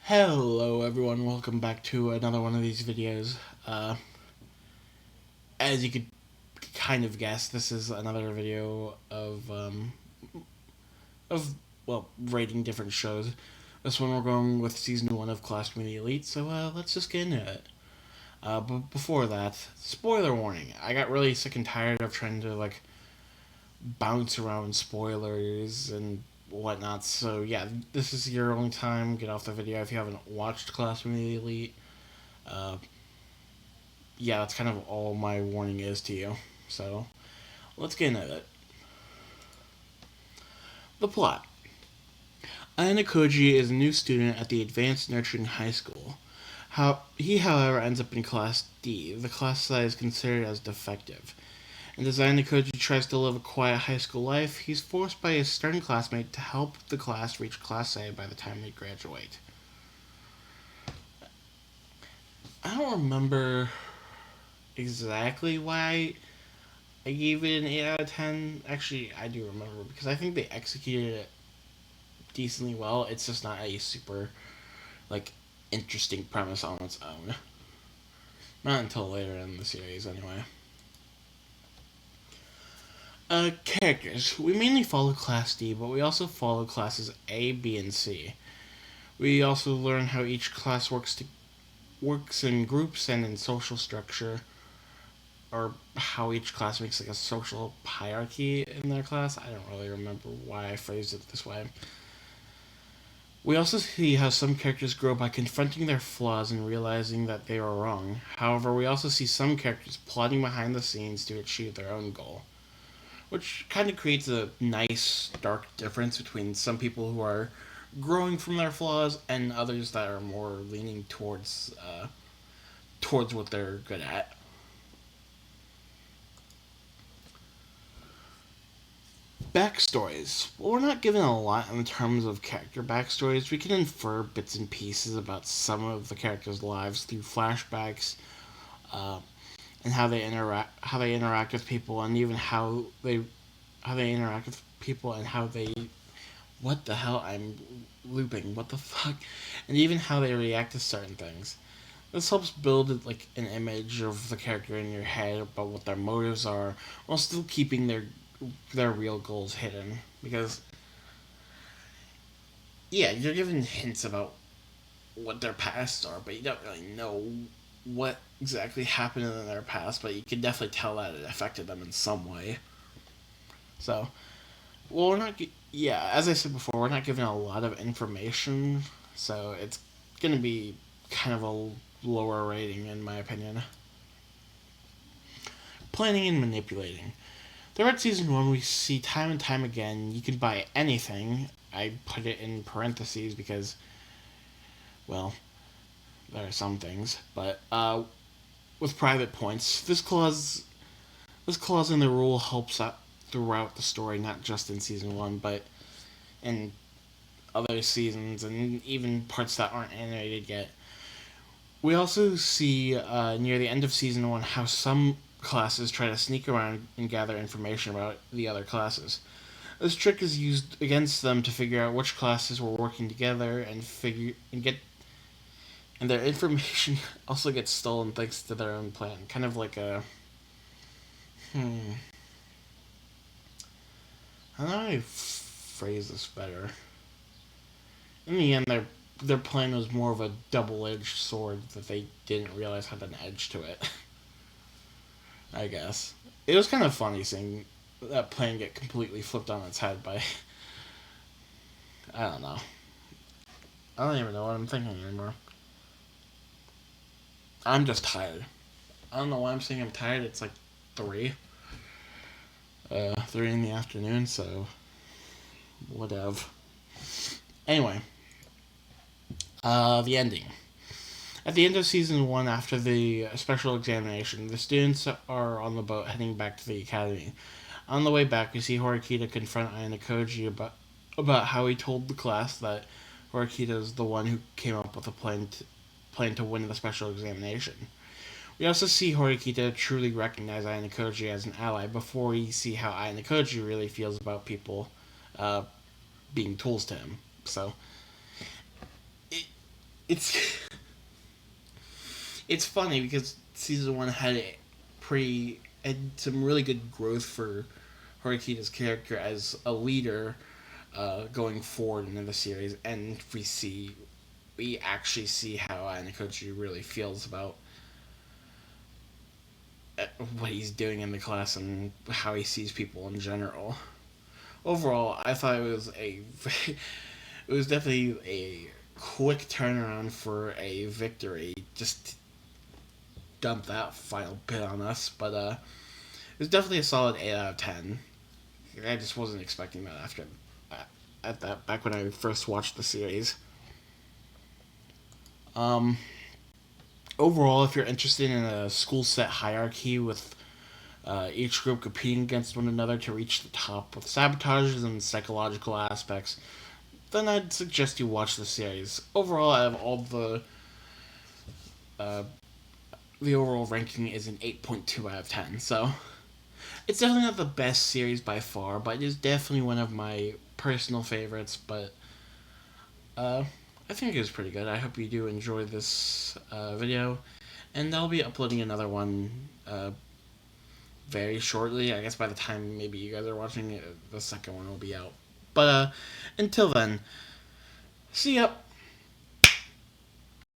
Hello everyone, welcome back to another one of these videos. As you could kind of guess, this is another video of rating different shows. This one we're going with season 1 of Classroom of the Elite, so let's just get into it. But before that, spoiler warning. I got really sick and tired of trying to bounce around spoilers and whatnot. So yeah, this is your only time. Get off the video if you haven't watched Classroom of the Elite. Uh, yeah, that's kind of all my warning is to you. So let's get into it. The plot. Ayanokoji is a new student at the Advanced Nurturing High School. He, however, ends up in Class D, the class that is considered as defective. And as Ayanokoji tries to live a quiet high school life, he's forced by his stern classmate to help the class reach Class A by the time they graduate. I don't remember exactly why I gave it an 8 out of 10. Actually, I do remember because I think they executed it decently well. It's just not a super, interesting premise on its own. Not until later in the series, anyway. Characters. We mainly follow Class D, but we also follow classes A, B, and C. We also learn how each class works in groups and in social structure, or how each class makes a social hierarchy in their class. I don't really remember why I phrased it this way. We also see how some characters grow by confronting their flaws and realizing that they are wrong. However, we also see some characters plotting behind the scenes to achieve their own goal, which kind of creates a nice, stark difference between some people who are growing from their flaws and others that are more leaning towards what they're good at. Backstories. Well, we're not given a lot in terms of character backstories. We can infer bits and pieces about some of the characters' lives through flashbacks, uh, and how they interact with people, and even how they interact with people, and how they what the hell I'm looping, what the fuck, and even how they react to certain things. This helps build an image of the character in your head about what their motives are, while still keeping their real goals hidden. Because yeah, you're given hints about what their pasts are, but you don't really know what exactly happened in their past. But you can definitely tell that it affected them in some way. So, well, we're not. Yeah, as I said before, we're not given a lot of information, so it's gonna be kind of a lower rating in my opinion. Planning and manipulating. Throughout season 1, we see time and time again you can buy anything. I put it in parentheses because, well, there are some things, but with private points, this clause in the rule helps out throughout the story, not just in season 1, but in other seasons and even parts that aren't animated yet. We also see near the end of season 1 how some classes try to sneak around and gather information about the other classes. This trick is used against them to figure out which classes were working together and their information also gets stolen thanks to their own plan. Kind of like a how do I phrase this better? In the end, their plan was more of a double-edged sword that they didn't realize had an edge to it. I guess it was kind of funny seeing that plan get completely flipped on its head by I don't know. I don't even know what I'm thinking anymore. I'm just tired. I don't know why I'm saying I'm tired. It's like 3 in the afternoon, so whatever. Anyway, the ending. At the end of season 1, after the special examination, the students are on the boat heading back to the academy. On the way back, we see Horikita confront ayanokoji about how he told the class that Horikita is the one who came up with a plan to win the special examination. We also see Horikita truly recognize Ayanokoji as an ally before we see how Ayanokoji really feels about people uh, being tools to him. So, it, it's it's funny because season one had some really good growth for Horikita's character as a leader, going forward into the series, and we actually see how ayanokoji really feels about what he's doing in the class and how he sees people in general. Overall, I thought it was definitely a quick turnaround for a victory. Just to dump that final bit on us, but it was definitely a solid 8 out of 10. I just wasn't expecting that after at that back when I first watched the series. Um, Overall, if you're interested in a school set hierarchy with each group competing against one another to reach the top with sabotages and psychological aspects, then I'd suggest you watch the series. Overall, I have all uh, the overall ranking is an 8.2 out of 10. So it's definitely not the best series by far, but it is definitely one of my personal favorites. But uh, I think it was pretty good. I hope you do enjoy this video, and I'll be uploading another one very shortly. I guess by the time maybe you guys are watching it, the second one will be out. But until then, see ya.